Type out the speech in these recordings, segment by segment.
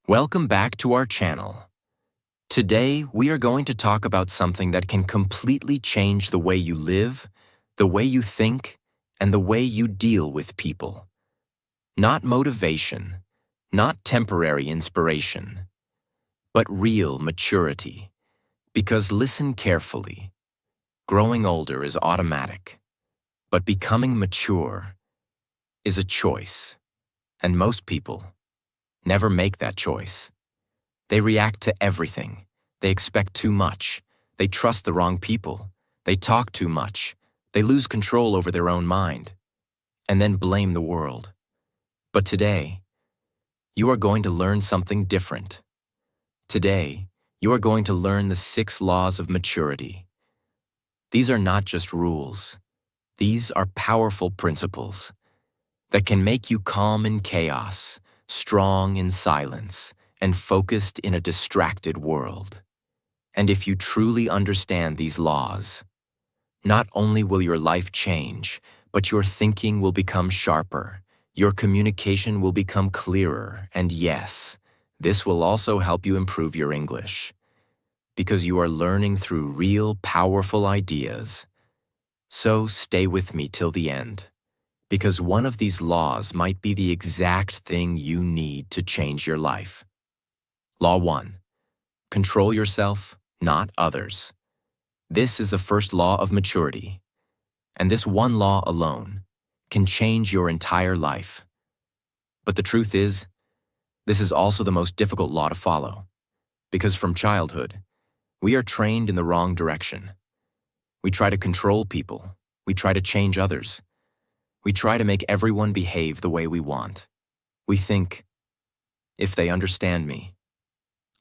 Welcome back to our channel. Today, we are going to talk about something that can completely change the way you live, the way you think, and the way you deal with people. Not motivation, not temporary inspiration, but real maturity. Because listen carefully. Growing older is automatic, but becoming mature is a choice. And most people never make that choice. They react to everything. They expect too much. They trust the wrong people. They talk too much. They lose control over their own mind, and then blame the world. But today, you are going to learn something different. Today, you are going to learn the 6 laws of maturity. These are not just rules. These are powerful principles that can make you calm in chaos, strong in silence, and focused in a distracted world. And if you truly understand these laws, not only will your life change, but your thinking will become sharper, your communication will become clearer, and yes, this will also help you improve your English, because you are learning through real, powerful ideas. So stay with me till the end, because one of these laws might be the exact thing you need to change your life. Law 1. Control yourself, not others. This is the first law of maturity, and this one law alone can change your entire life. But the truth is, this is also the most difficult law to follow, because from childhood, we are trained in the wrong direction. We try to control people. We try to change others. We try to make everyone behave the way we want. We think, if they understand me,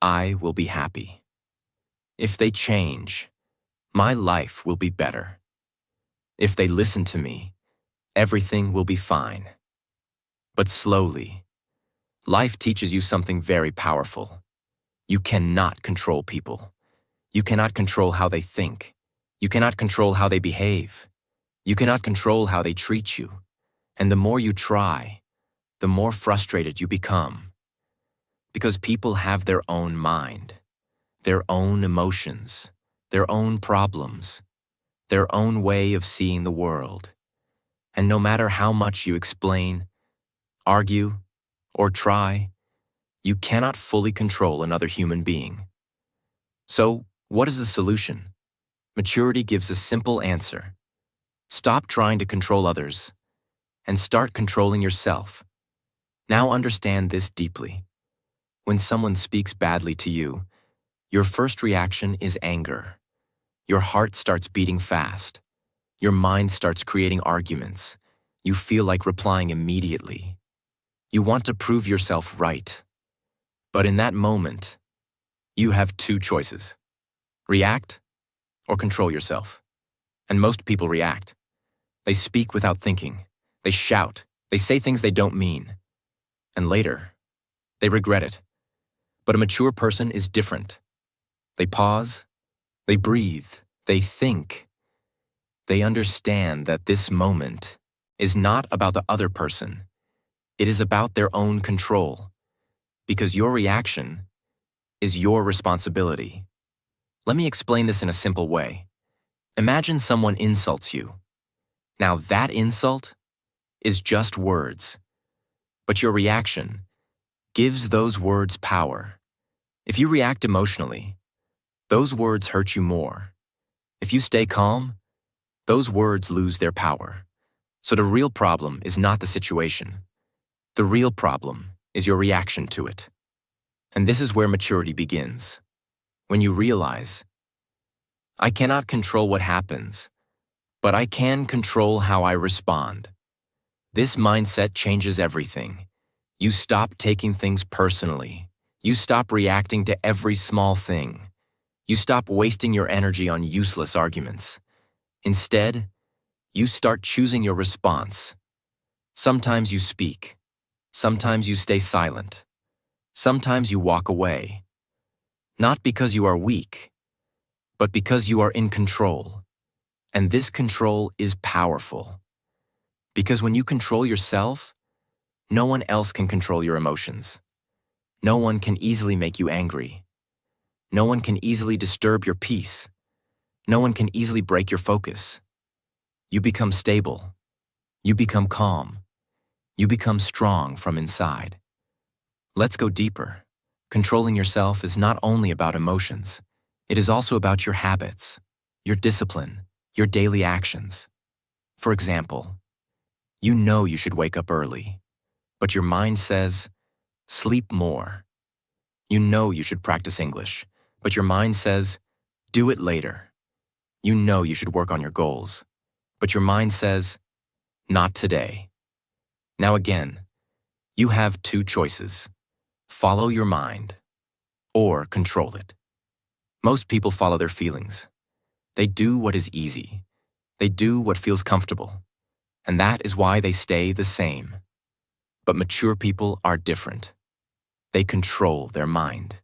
I will be happy. If they change, my life will be better. If they listen to me, everything will be fine. But slowly, life teaches you something very powerful. You cannot control people. You cannot control how they think. You cannot control how they behave. You cannot control how they treat you. And the more you try, the more frustrated you become. Because people have their own mind, their own emotions, their own problems, their own way of seeing the world. And no matter how much you explain, argue, or try, you cannot fully control another human being. So, what is the solution? Maturity gives a simple answer. Stop trying to control others and start controlling yourself. Now understand this deeply. When someone speaks badly to you, your first reaction is anger. Your heart starts beating fast. Your mind starts creating arguments. You feel like replying immediately. You want to prove yourself right. But in that moment, you have 2 choices. React or control yourself. And most people react. They speak without thinking. They shout. They say things they don't mean. And later, they regret it. But a mature person is different. They pause, they breathe, they think. They understand that this moment is not about the other person. It is about their own control, because your reaction is your responsibility. Let me explain this in a simple way. Imagine someone insults you. Now that insult is just words, but your reaction gives those words power. If you react emotionally, those words hurt you more. If you stay calm, those words lose their power. So the real problem is not the situation. The real problem is your reaction to it. And this is where maturity begins. When you realize, I cannot control what happens, but I can control how I respond. This mindset changes everything. You stop taking things personally. You stop reacting to every small thing. You stop wasting your energy on useless arguments. Instead, you start choosing your response. Sometimes you speak. Sometimes you stay silent. Sometimes you walk away. Not because you are weak, but because you are in control. And this control is powerful. Because when you control yourself, no one else can control your emotions. No one can easily make you angry. No one can easily disturb your peace. No one can easily break your focus. You become stable. You become calm. You become strong from inside. Let's go deeper. Controlling yourself is not only about emotions. It is also about your habits, your discipline, your daily actions. For example, you know you should wake up early, but your mind says, sleep more. You know you should practice English, but your mind says, do it later. You know you should work on your goals, but your mind says, not today. Now again, you have two choices. Follow your mind or control it. Most people follow their feelings. They do what is easy. They do what feels comfortable. And that is why they stay the same. But mature people are different. They control their mind.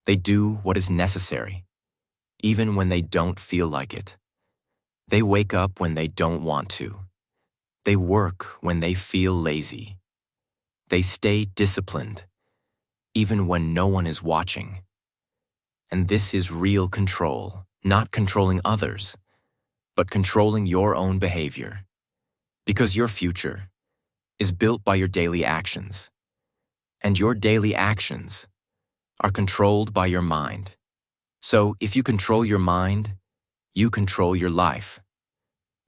They do what is necessary, even when they don't feel like it. They wake up when they don't want to. They work when they feel lazy. They stay disciplined, even when no one is watching. And this is real control, not controlling others, but controlling your own behavior. Because your future is built by your daily actions, and your daily actions are controlled by your mind. So if you control your mind, you control your life.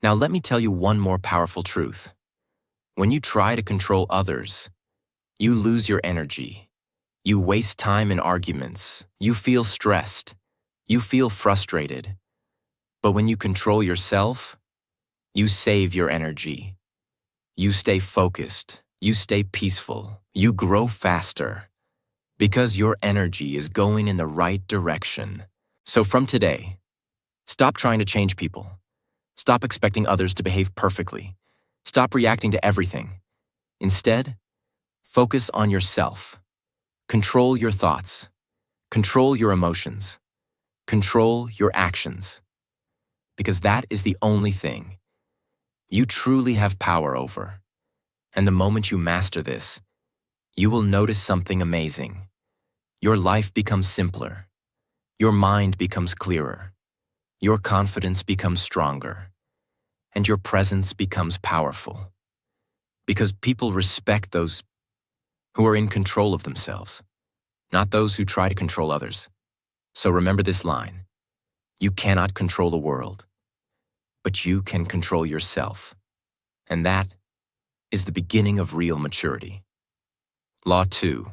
Now let me tell you one more powerful truth. When you try to control others, you lose your energy. You waste time in arguments. You feel stressed. You feel frustrated. But when you control yourself, you save your energy. You stay focused. You stay peaceful. You grow faster because your energy is going in the right direction. So from today, stop trying to change people. Stop expecting others to behave perfectly. Stop reacting to everything. Instead, focus on yourself. Control your thoughts. Control your emotions. Control your actions. Because that is the only thing you truly have power over. And the moment you master this, you will notice something amazing. Your life becomes simpler. Your mind becomes clearer. Your confidence becomes stronger. And your presence becomes powerful. Because people respect those who are in control of themselves, not those who try to control others. So remember this line. You cannot control the world, but you can control yourself. And that is the beginning of real maturity. Law 2.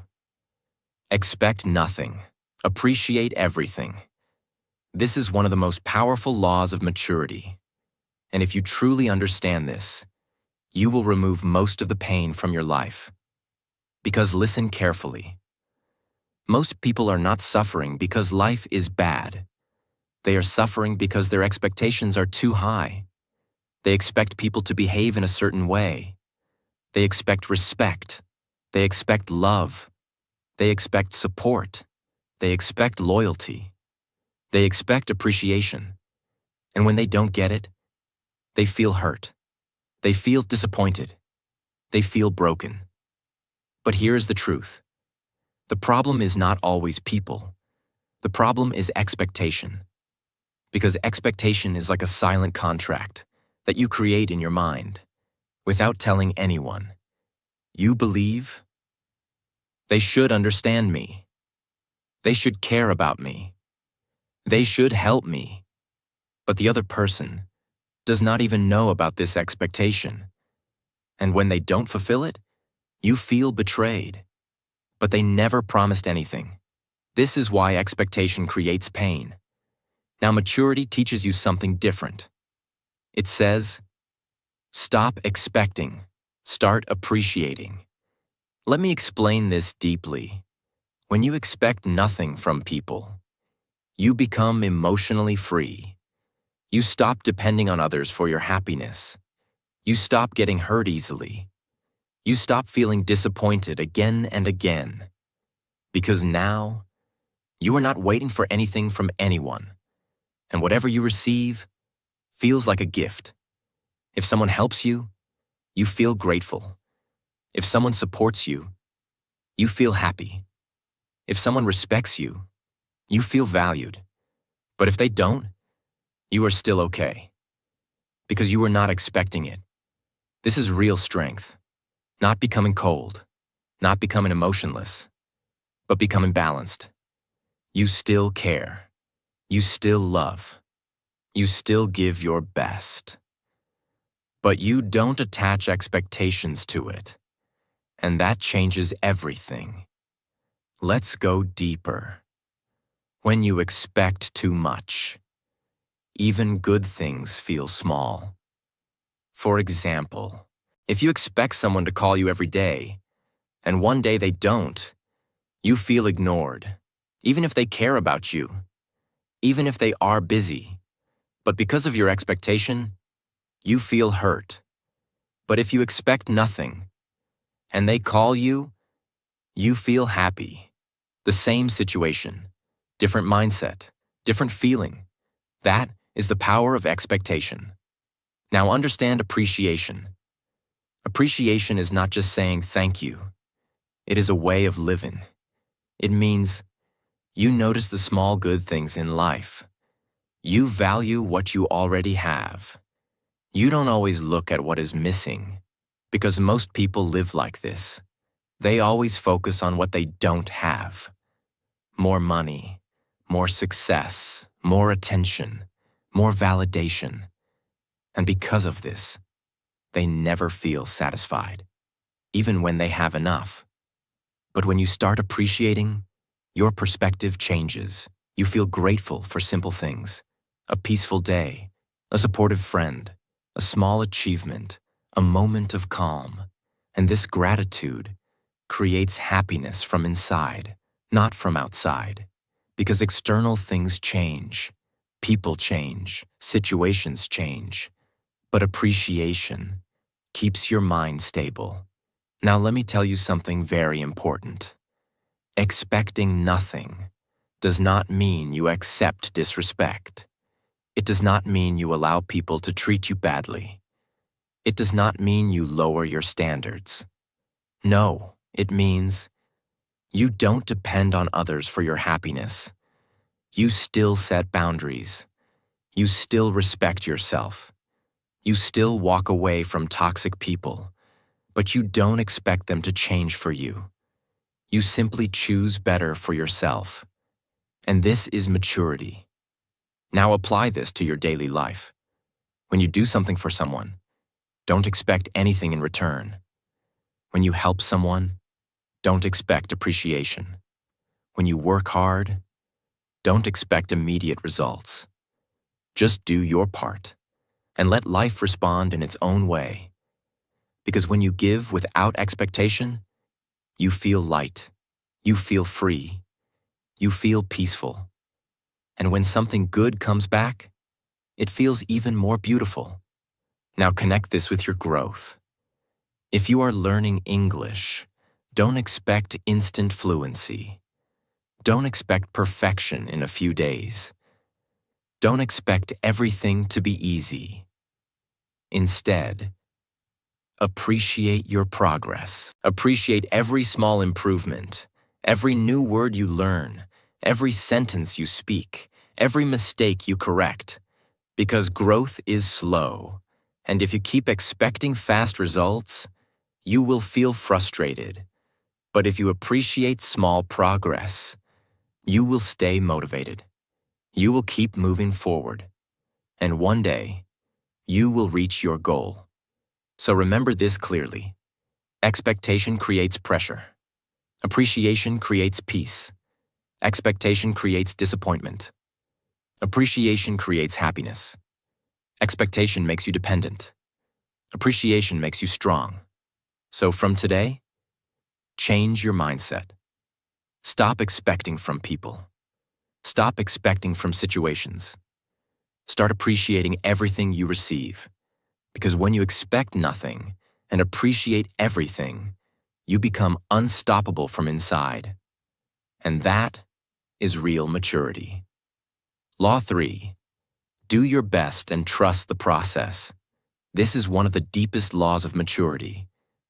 Expect nothing. Appreciate everything. This is one of the most powerful laws of maturity. And if you truly understand this, you will remove most of the pain from your life. Because listen carefully. Most people are not suffering because life is bad. They are suffering because their expectations are too high. They expect people to behave in a certain way. They expect respect. They expect love. They expect support. They expect loyalty. They expect appreciation. And when they don't get it, they feel hurt. They feel disappointed. They feel broken. But here's the truth. The problem is not always people. The problem is expectation. Because expectation is like a silent contract that you create in your mind without telling anyone. You believe they should understand me. They should care about me. They should help me. But the other person does not even know about this expectation. And when they don't fulfill it, you feel betrayed. But they never promised anything. This is why expectation creates pain. Now maturity teaches you something different. It says, stop expecting, start appreciating. Let me explain this deeply. When you expect nothing from people, you become emotionally free. You stop depending on others for your happiness. You stop getting hurt easily. You stop feeling disappointed again and again. Because now, you are not waiting for anything from anyone. And whatever you receive feels like a gift. If someone helps you, you feel grateful. If someone supports you, you feel happy. If someone respects you, you feel valued. But if they don't, you are still okay. Because you were not expecting it. This is real strength. Not becoming cold, not becoming emotionless, but becoming balanced. You still care. You still love. You still give your best. But you don't attach expectations to it. And that changes everything. Let's go deeper. When you expect too much, even good things feel small. For example, if you expect someone to call you every day, and one day they don't, you feel ignored, even if they care about you, even if they are busy. But because of your expectation, you feel hurt. But if you expect nothing, and they call you, you feel happy. The same situation, different mindset, different feeling. That is the power of expectation. Now understand appreciation. Appreciation is not just saying thank you. It is a way of living. It means you notice the small good things in life. You value what you already have. You don't always look at what is missing, because most people live like this. They always focus on what they don't have. More money, more success, more attention, more validation. And because of this, they never feel satisfied, even when they have enough. But when you start appreciating, your perspective changes. You feel grateful for simple things, a peaceful day, a supportive friend, a small achievement, a moment of calm. And this gratitude creates happiness from inside, not from outside. Because external things change, people change, situations change. But appreciation keeps your mind stable. Now let me tell you something very important. Expecting nothing does not mean you accept disrespect. It does not mean you allow people to treat you badly. It does not mean you lower your standards. No, it means you don't depend on others for your happiness. You still set boundaries. You still respect yourself. You still walk away from toxic people, but you don't expect them to change for you. You simply choose better for yourself. And this is maturity. Now apply this to your daily life. When you do something for someone, don't expect anything in return. When you help someone, don't expect appreciation. When you work hard, don't expect immediate results. Just do your part and let life respond in its own way. Because when you give without expectation, you feel light, you feel free, you feel peaceful. And when something good comes back, it feels even more beautiful. Now connect this with your growth. If you are learning English, don't expect instant fluency. Don't expect perfection in a few days. Don't expect everything to be easy. Instead, appreciate your progress. Appreciate every small improvement, every new word you learn, every sentence you speak, every mistake you correct. Because growth is slow, and if you keep expecting fast results, you will feel frustrated. But if you appreciate small progress, you will stay motivated. You will keep moving forward. And one day, you will reach your goal. So remember this clearly. Expectation creates pressure. Appreciation creates peace. Expectation creates disappointment. Appreciation creates happiness. Expectation makes you dependent. Appreciation makes you strong. So from today, change your mindset. Stop expecting from people. Stop expecting from situations. Start appreciating everything you receive. Because when you expect nothing and appreciate everything, you become unstoppable from inside. And that is real maturity. Law 3. Do your best and trust the process. This is one of the deepest laws of maturity,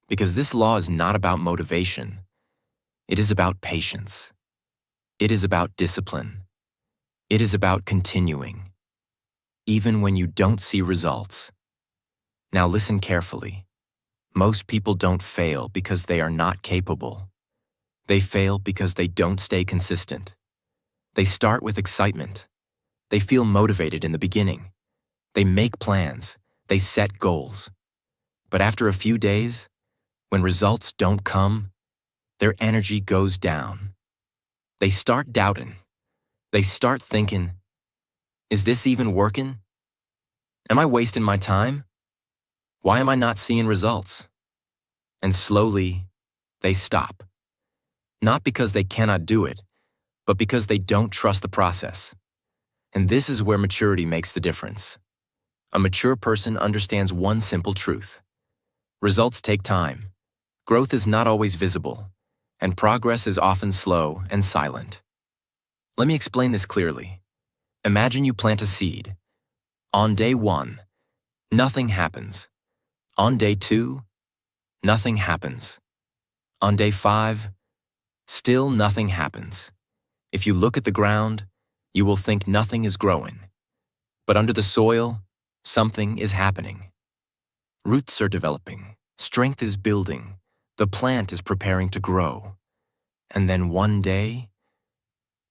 because this law is not about motivation. It is about patience. It is about discipline. It is about continuing, even when you don't see results. Now listen carefully. Most people don't fail because they are not capable. They fail because they don't stay consistent. They start with excitement. They feel motivated in the beginning. They make plans. They set goals. But after a few days, when results don't come, their energy goes down. They start doubting. They start thinking, is this even working? Am I wasting my time? Why am I not seeing results? And slowly, they stop. Not because they cannot do it, but because they don't trust the process. And this is where maturity makes the difference. A mature person understands one simple truth. Results take time. Growth is not always visible, and progress is often slow and silent. Let me explain this clearly. Imagine you plant a seed. On day 1, nothing happens. On day 2, nothing happens. On day 5, still nothing happens. If you look at the ground, you will think nothing is growing. But under the soil, something is happening. Roots are developing, strength is building, the plant is preparing to grow. And then one day,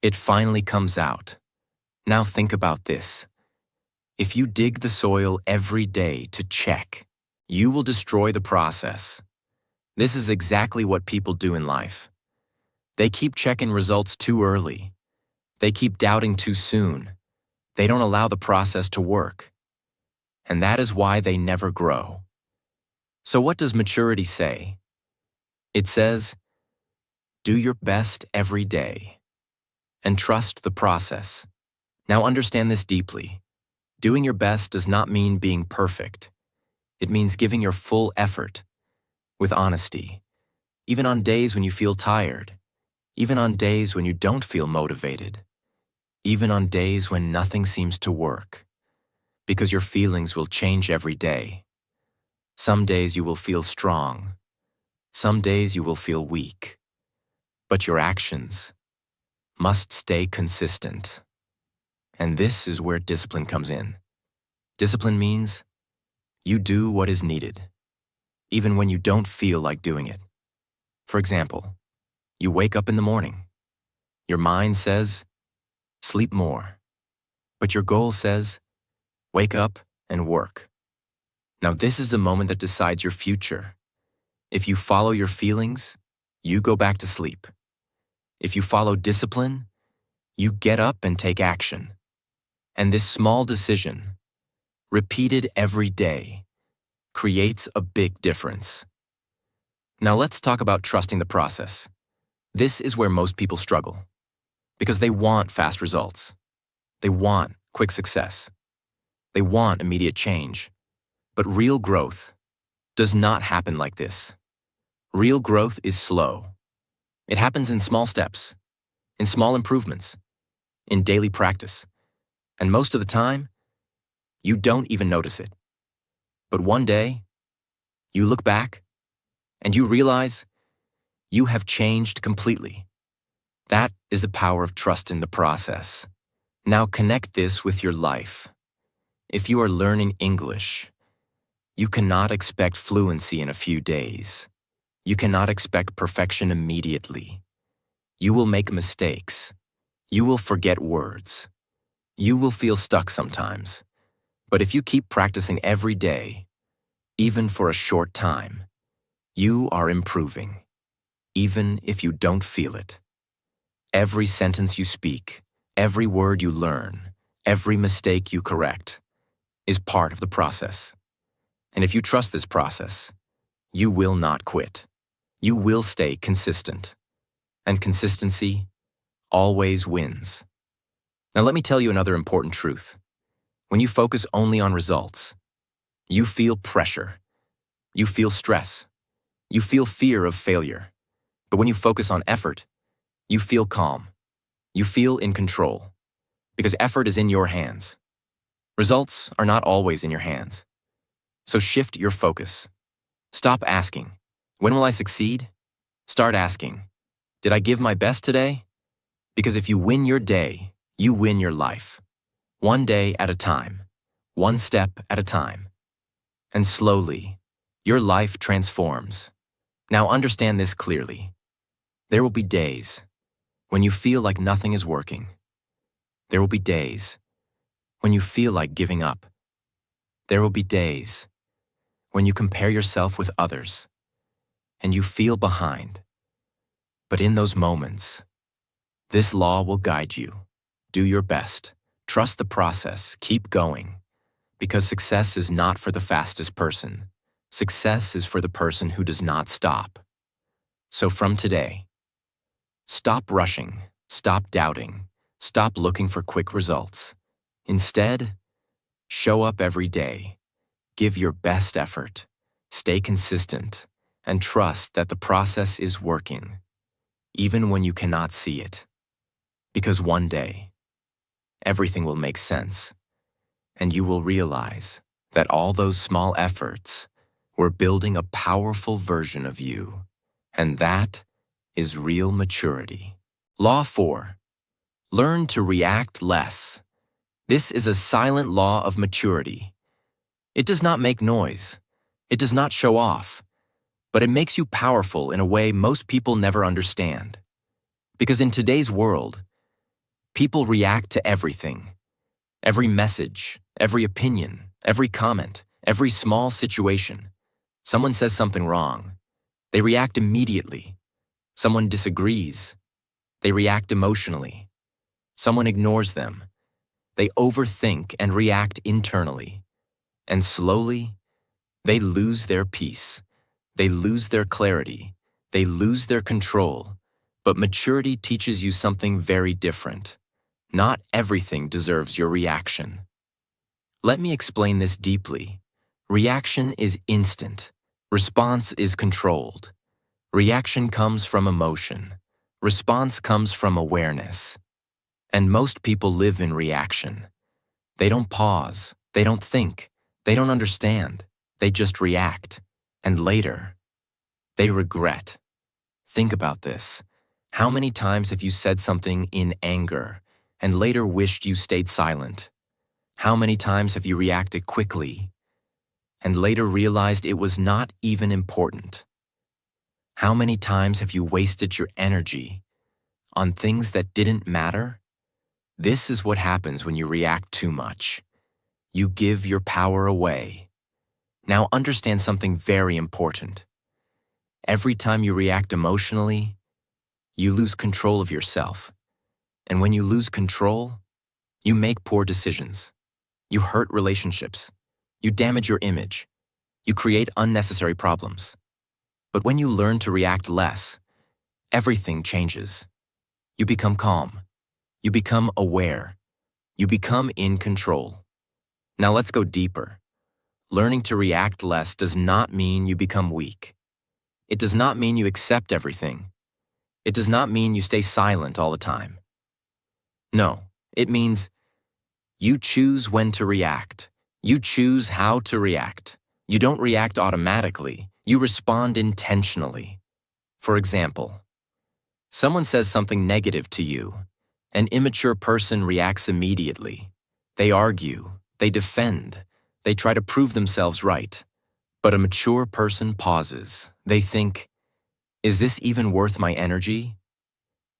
it finally comes out. Now think about this. If you dig the soil every day to check, you will destroy the process. This is exactly what people do in life. They keep checking results too early. They keep doubting too soon. They don't allow the process to work. And that is why they never grow. So what does maturity say? It says, do your best every day and trust the process. Now understand this deeply. Doing your best does not mean being perfect. It means giving your full effort with honesty, even on days when you feel tired, even on days when you don't feel motivated, even on days when nothing seems to work, because your feelings will change every day. Some days you will feel strong. Some days you will feel weak. But your actions must stay consistent. And this is where discipline comes in. Discipline means you do what is needed, even when you don't feel like doing it. For example, you wake up in the morning. Your mind says, sleep more. But your goal says, wake up and work. Now this is the moment that decides your future. If you follow your feelings, you go back to sleep. If you follow discipline, you get up and take action. And this small decision, repeated every day, creates a big difference. Now let's talk about trusting the process. This is where most people struggle, because they want fast results. They want quick success. They want immediate change. But real growth does not happen like this. Real growth is slow. It happens in small steps, in small improvements, in daily practice. And most of the time, you don't even notice it. But one day, you look back and you realize you have changed completely. That is the power of trust in the process. Now connect this with your life. If you are learning English, you cannot expect fluency in a few days. You cannot expect perfection immediately. You will make mistakes. You will forget words. You will feel stuck sometimes. But if you keep practicing every day, even for a short time, you are improving, even if you don't feel it. Every sentence you speak, every word you learn, every mistake you correct is part of the process. And if you trust this process, you will not quit. You will stay consistent. And consistency always wins. Now let me tell you another important truth. When you focus only on results, you feel pressure. You feel stress. You feel fear of failure. But when you focus on effort, you feel calm. You feel in control. Because effort is in your hands. Results are not always in your hands. So shift your focus. Stop asking, when will I succeed? Start asking, did I give my best today? Because if you win your day, you win your life. One day at a time, one step at a time. And slowly, your life transforms. Now understand this clearly. There will be days when you feel like nothing is working. There will be days when you feel like giving up. There will be days when you compare yourself with others and you feel behind. But in those moments, this law will guide you. Do your best. Trust the process. Keep going. Because success is not for the fastest person. Success is for the person who does not stop. So from today, stop rushing, stop doubting, stop looking for quick results. Instead, show up every day, give your best effort, stay consistent, and trust that the process is working, even when you cannot see it. Because one day, everything will make sense, and you will realize that all those small efforts were building a powerful version of you, and that is real maturity. Law 4. Learn to react less. This is a silent law of maturity. It does not make noise. It does not show off. But it makes you powerful in a way most people never understand. Because in today's world, people react to everything. Every message, every opinion, every comment, every small situation. Someone says something wrong. They react immediately. Someone disagrees. They react emotionally. Someone ignores them. They overthink and react internally. And slowly, they lose their peace. They lose their clarity. They lose their control. But maturity teaches you something very different. Not everything deserves your reaction. Let me explain this deeply. Reaction is instant. Response is controlled. Reaction comes from emotion. Response comes from awareness. And most people live in reaction. They don't pause. They don't think. They don't understand. They just react. And later, they regret. Think about this. How many times have you said something in anger and later wished you stayed silent? How many times have you reacted quickly and later realized it was not even important? How many times have you wasted your energy on things that didn't matter? This is what happens when you react too much. You give your power away. Now understand something very important. Every time you react emotionally, you lose control of yourself. And when you lose control, you make poor decisions. You hurt relationships. You damage your image. You create unnecessary problems. But when you learn to react less, everything changes. You become calm. You become aware. You become in control. Now let's go deeper. Learning to react less does not mean you become weak. It does not mean you accept everything. It does not mean you stay silent all the time. No, it means you choose when to react. You choose how to react. You don't react automatically. You respond intentionally. For example, someone says something negative to you. An immature person reacts immediately. They argue. They defend. They try to prove themselves right. But a mature person pauses. They think, is this even worth my energy?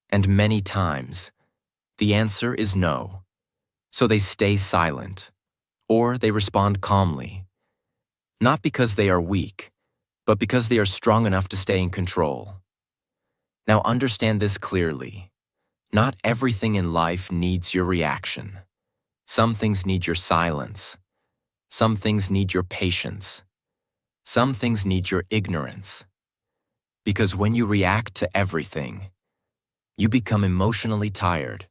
And many times, the answer is no. So they stay silent, or they respond calmly. Not because they are weak, but because they are strong enough to stay in control. Now understand this clearly. Not everything in life needs your reaction. Some things need your silence. Some things need your patience. Some things need your ignorance. Because when you react to everything, you become emotionally tired.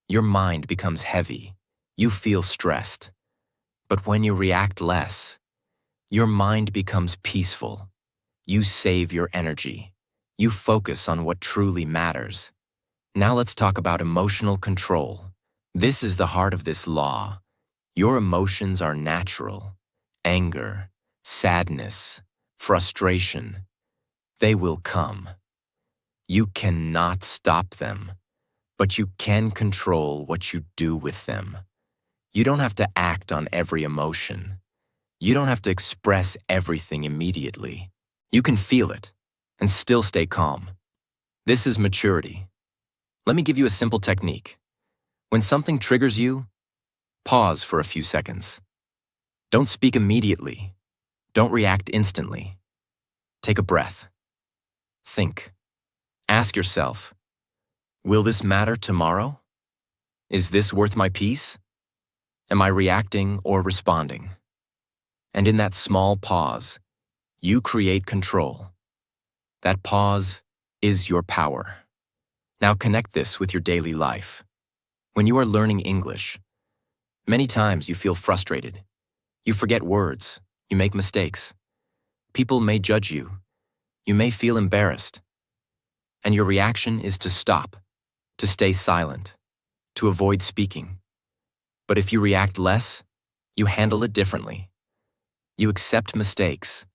Your mind becomes heavy. You feel stressed. But when you react less, your mind becomes peaceful. You save your energy. You focus on what truly matters. Now let's talk about emotional control. This is the heart of this law. Your emotions are natural. Anger, sadness, frustration. They will come. You cannot stop them. but you can control what you do with them. You don't have to act on every emotion. You don't have to express everything immediately. You can feel it and still stay calm. This is maturity. Let me give you a simple technique. When something triggers you, pause for a few seconds. Don't speak immediately. Don't react instantly. Take a breath. Think. Ask yourself, will this matter tomorrow? Is this worth my peace? Am I reacting or responding? And in that small pause, you create control. That pause is your power. Now connect this with your daily life. When you are learning English, many times you feel frustrated. You forget words. You make mistakes. People may judge you. You may feel embarrassed. And your reaction is to stop, to stay silent, to avoid speaking. But if you react less, you handle it differently. You accept mistakes.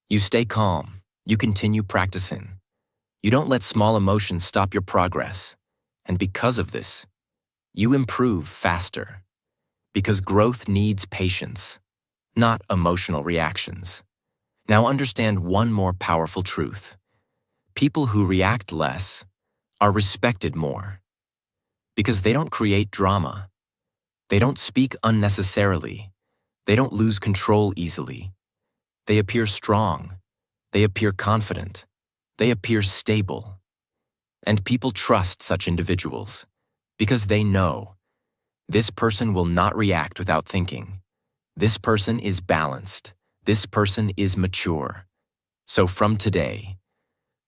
You stay calm. You continue practicing. You don't let small emotions stop your progress. And because of this, you improve faster. Because growth needs patience, not emotional reactions. Now understand one more powerful truth. People who react less are respected more. Because they don't create drama. They don't speak unnecessarily. They don't lose control easily. They appear strong. They appear confident. They appear stable. And people trust such individuals because they know this person will not react without thinking. This person is balanced. This person is mature. So from today,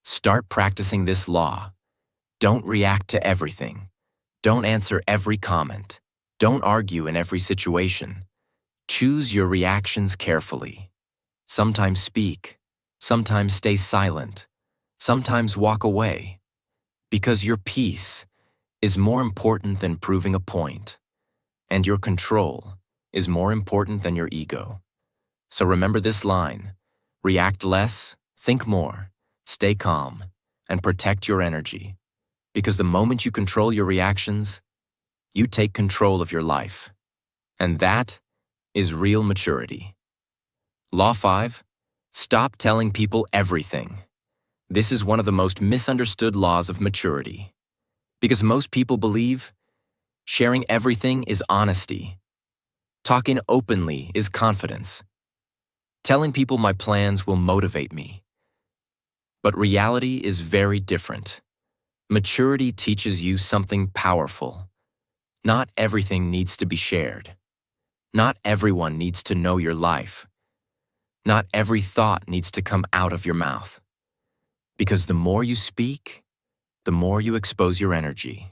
start practicing this law. Don't react to everything. Don't answer every comment. Don't argue in every situation. Choose your reactions carefully. Sometimes speak. Sometimes stay silent. Sometimes walk away. Because your peace is more important than proving a point. And your control is more important than your ego. So remember this line. React less, think more, stay calm, and protect your energy. Because the moment you control your reactions, you take control of your life. And that is real maturity. Law 5. Stop telling people everything. This is one of the most misunderstood laws of maturity. Because most people believe sharing everything is honesty. Talking openly is confidence. Telling people my plans will motivate me. But reality is very different. Maturity teaches you something powerful. Not everything needs to be shared. Not everyone needs to know your life. Not every thought needs to come out of your mouth. Because the more you speak, the more you expose your energy.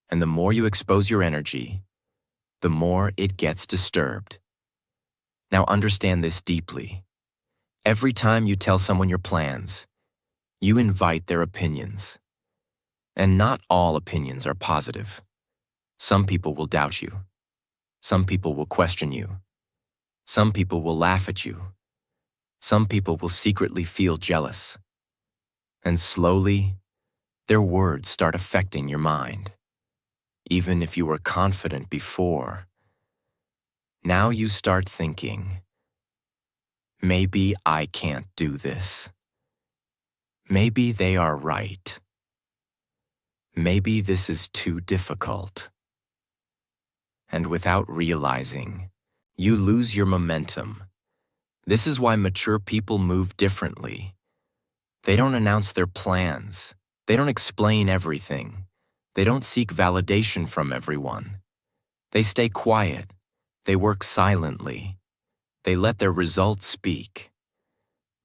And the more you expose your energy, the more it gets disturbed. Now understand this deeply. Every time you tell someone your plans, you invite their opinions. And not all opinions are positive. Some people will doubt you. Some people will question you. Some people will laugh at you. Some people will secretly feel jealous. And slowly, their words start affecting your mind. Even if you were confident before, now you start thinking, maybe I can't do this. Maybe they are right. Maybe this is too difficult. And without realizing, you lose your momentum. This is why mature people move differently. They don't announce their plans. They don't explain everything. They don't seek validation from everyone. They stay quiet. They work silently. They let their results speak.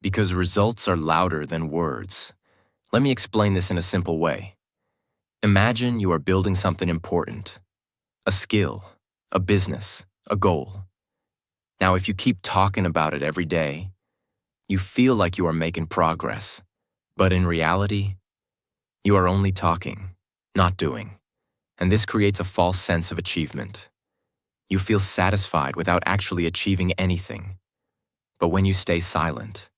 Because results are louder than words. Let me explain this in a simple way. Imagine you are building something important. A skill, a business, a goal. Now, if you keep talking about it every day, you feel like you are making progress. But in reality, you are only talking, not doing. And this creates a false sense of achievement. You feel satisfied without actually achieving anything. But when you stay silent,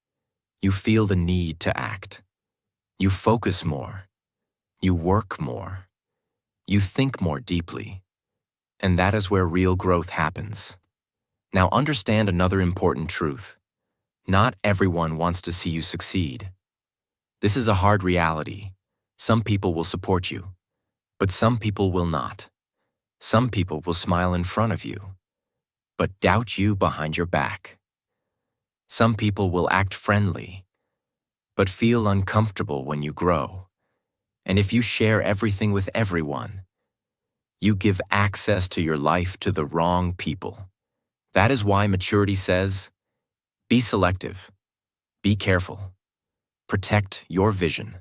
you feel the need to act. You focus more. You work more. You think more deeply. And that is where real growth happens. Now understand another important truth. Not everyone wants to see you succeed. This is a hard reality. Some people will support you, but some people will not. Some people will smile in front of you, but doubt you behind your back. Some people will act friendly, but feel uncomfortable when you grow. And if you share everything with everyone, you give access to your life to the wrong people. That is why maturity says, be selective, be careful, protect your vision.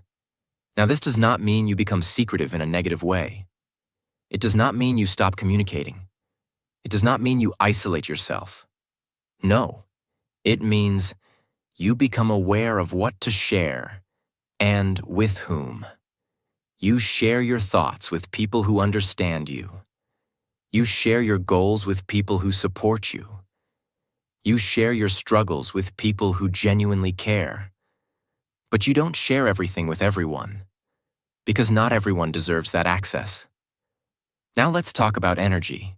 Now, this does not mean you become secretive in a negative way. It does not mean you stop communicating. It does not mean you isolate yourself. No, it means you become aware of what to share and with whom. You share your thoughts with people who understand you. You share your goals with people who support you. You share your struggles with people who genuinely care. But you don't share everything with everyone, because not everyone deserves that access. Now let's talk about energy.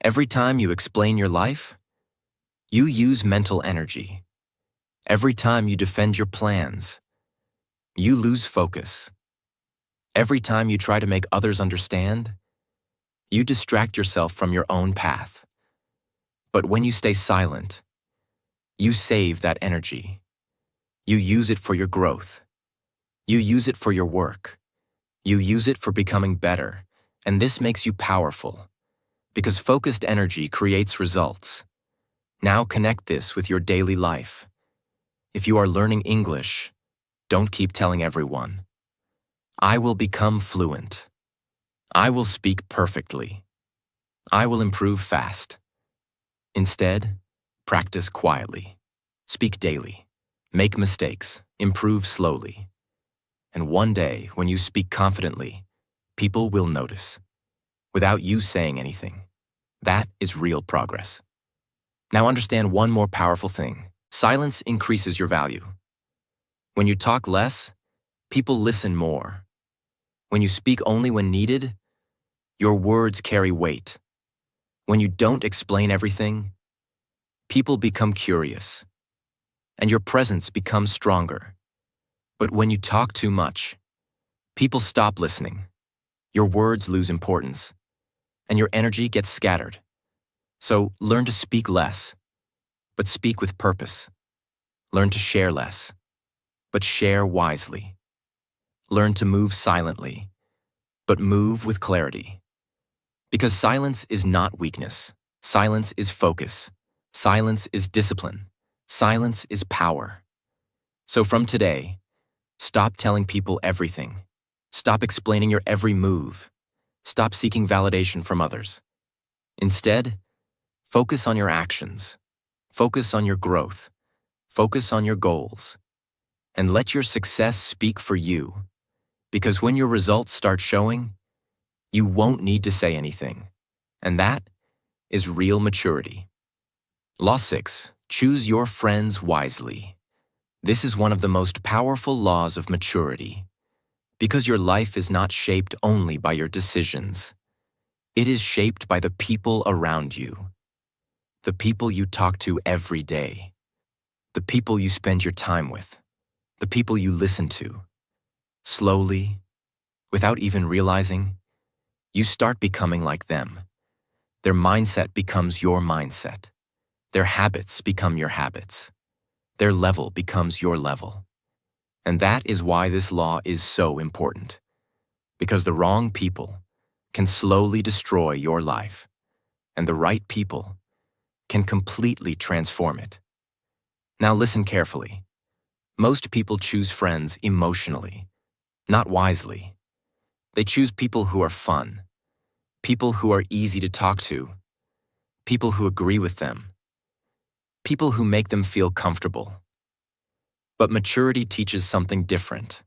Every time you explain your life, you use mental energy. Every time you defend your plans, you lose focus. Every time you try to make others understand, you distract yourself from your own path. But when you stay silent, you save that energy. You use it for your growth. You use it for your work. You use it for becoming better, and this makes you powerful, because focused energy creates results. Now connect this with your daily life. If you are learning English, don't keep telling everyone, I will become fluent. I will speak perfectly. I will improve fast. Instead, practice quietly. Speak daily. Make mistakes. Improve slowly. And one day, when you speak confidently, people will notice, without you saying anything. That is real progress. Now understand one more powerful thing. Silence increases your value. When you talk less, people listen more. When you speak only when needed, your words carry weight. When you don't explain everything, people become curious, and your presence becomes stronger. But when you talk too much, people stop listening. Your words lose importance, and your energy gets scattered. So learn to speak less, but speak with purpose. Learn to share less, but share wisely. Learn to move silently, but move with clarity. Because silence is not weakness. Silence is focus. Silence is discipline. Silence is power. So from today, stop telling people everything. Stop explaining your every move. Stop seeking validation from others. Instead, focus on your actions. Focus on your growth. Focus on your goals. And let your success speak for you. Because when your results start showing, you won't need to say anything. And that is real maturity. Law 6. Choose your friends wisely. This is one of the most powerful laws of maturity. Because your life is not shaped only by your decisions. It is shaped by the people around you. The people you talk to every day. The people you spend your time with. The people you listen to. Slowly, without even realizing, you start becoming like them. Their mindset becomes your mindset. Their habits become your habits. Their level becomes your level. And that is why this law is so important. Because the wrong people can slowly destroy your life, and the right people can completely transform it. Now listen carefully. Most people choose friends emotionally, not wisely. They choose people who are fun, people who are easy to talk to, people who agree with them, people who make them feel comfortable. But maturity teaches something different.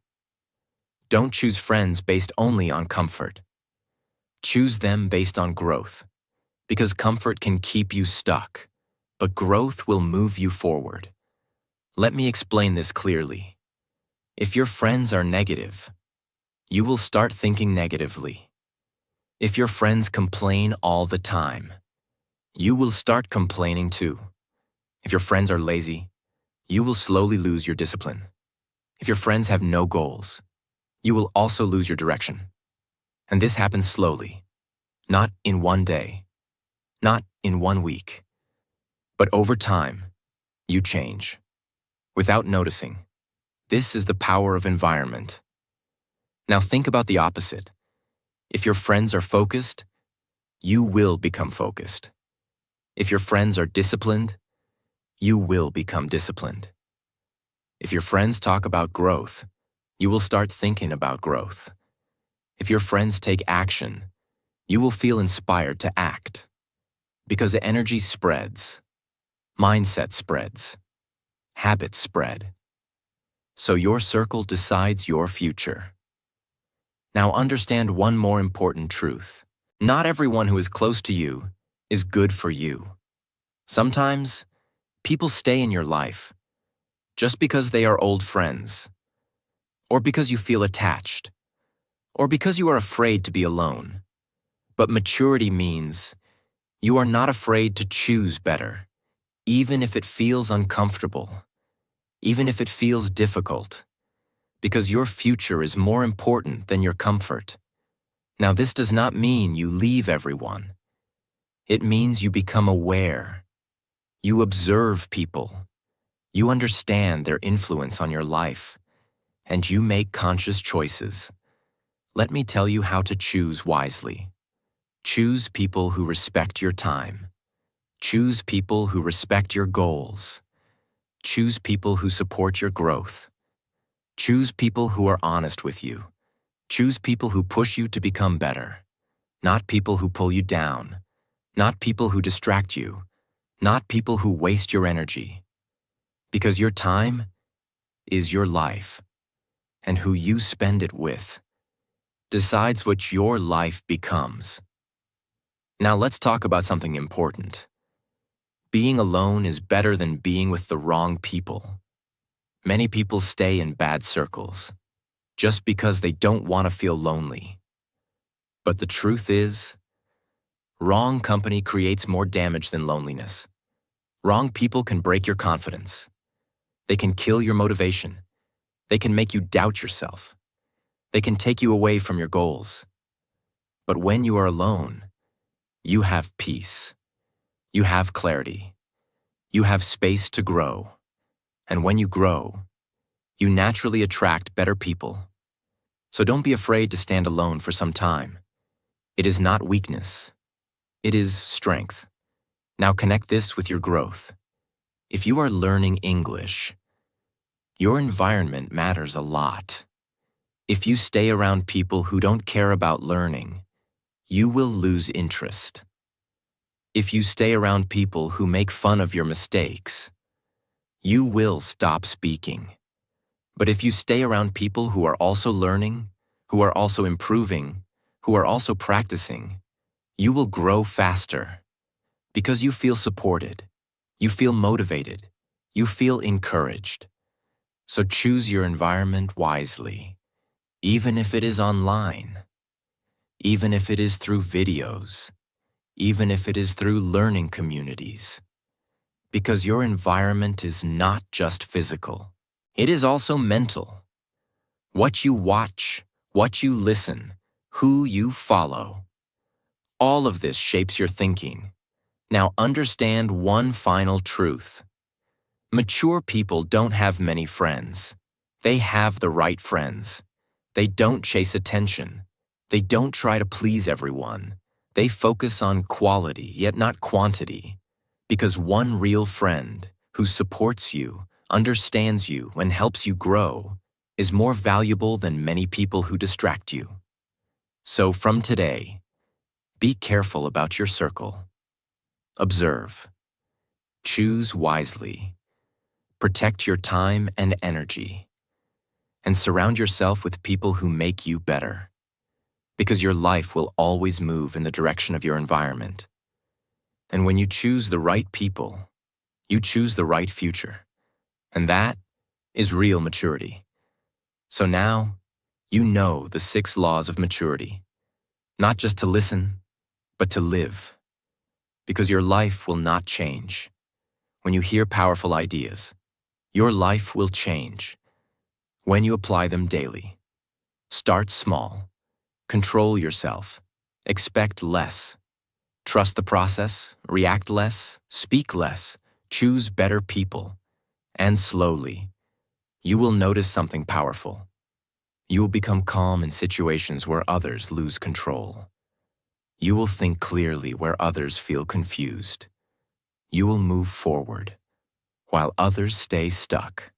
Don't choose friends based only on comfort. Choose them based on growth, because comfort can keep you stuck, but growth will move you forward. Let me explain this clearly. If your friends are negative, you will start thinking negatively. If your friends complain all the time, you will start complaining too. If your friends are lazy, you will slowly lose your discipline. If your friends have no goals, you will also lose your direction. And this happens slowly, not in one day, not in 1 week, but over time, you change. Without noticing, this is the power of environment. Now think about the opposite. If your friends are focused, you will become focused. If your friends are disciplined, you will become disciplined. If your friends talk about growth, you will start thinking about growth. If your friends take action, you will feel inspired to act. Because the energy spreads, mindset spreads, habits spread. So your circle decides your future. Now understand one more important truth. Not everyone who is close to you is good for you. Sometimes, people stay in your life just because they are old friends, or because you feel attached, or because you are afraid to be alone. But maturity means you are not afraid to choose better, even if it feels uncomfortable, even if it feels difficult, because your future is more important than your comfort. Now, this does not mean you leave everyone. It means you become aware. You observe people. You understand their influence on your life, and you make conscious choices. Let me tell you how to choose wisely. Choose people who respect your time. Choose people who respect your goals. Choose people who support your growth. Choose people who are honest with you. Choose people who push you to become better. Not people who pull you down. Not people who distract you. Not people who waste your energy. Because your time is your life, and who you spend it with decides what your life becomes. Now let's talk about something important. Being alone is better than being with the wrong people. Many people stay in bad circles just because they don't want to feel lonely. But the truth is, wrong company creates more damage than loneliness. Wrong people can break your confidence. They can kill your motivation. They can make you doubt yourself. They can take you away from your goals. But when you are alone, you have peace. You have clarity. You have space to grow. And when you grow, you naturally attract better people. So don't be afraid to stand alone for some time. It is not weakness. It is strength. Now connect this with your growth. If you are learning English, your environment matters a lot. If you stay around people who don't care about learning, you will lose interest. If you stay around people who make fun of your mistakes, you will stop speaking. But if you stay around people who are also learning, who are also improving, who are also practicing, you will grow faster. Because you feel supported, you feel motivated, you feel encouraged. So choose your environment wisely, even if it is online, even if it is through videos, even if it is through learning communities. Because your environment is not just physical, it is also mental. What you watch, what you listen, who you follow, all of this shapes your thinking. Now understand one final truth. Mature people don't have many friends. They have the right friends. They don't chase attention. They don't try to please everyone. They focus on quality, yet not quantity. Because one real friend who supports you, understands you, and helps you grow is more valuable than many people who distract you. So from today, be careful about your circle. Observe. Choose wisely. Protect your time and energy. And surround yourself with people who make you better. Because your life will always move in the direction of your environment. And when you choose the right people, you choose the right future. And that is real maturity. So now, you know the 6 laws of maturity. Not just to listen, but to live. Because your life will not change. When you hear powerful ideas, your life will change when you apply them daily. Start small. Control yourself. Expect less. Trust the process. React less. Speak less. Choose better people. And slowly, you will notice something powerful. You will become calm in situations where others lose control. You will think clearly where others feel confused. You will move forward while others stay stuck.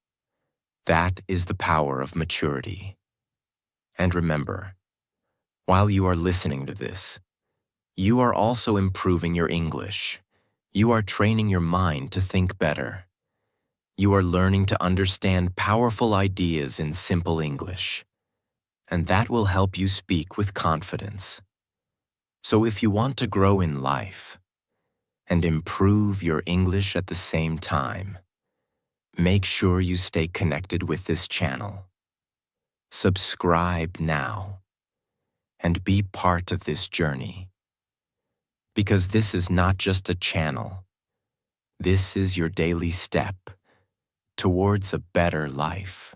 That is the power of maturity. And remember, while you are listening to this, you are also improving your English. You are training your mind to think better. You are learning to understand powerful ideas in simple English. And that will help you speak with confidence. So if you want to grow in life and improve your English at the same time, make sure you stay connected with this channel. Subscribe now and be part of this journey. Because this is not just a channel. This is your daily step towards a better life.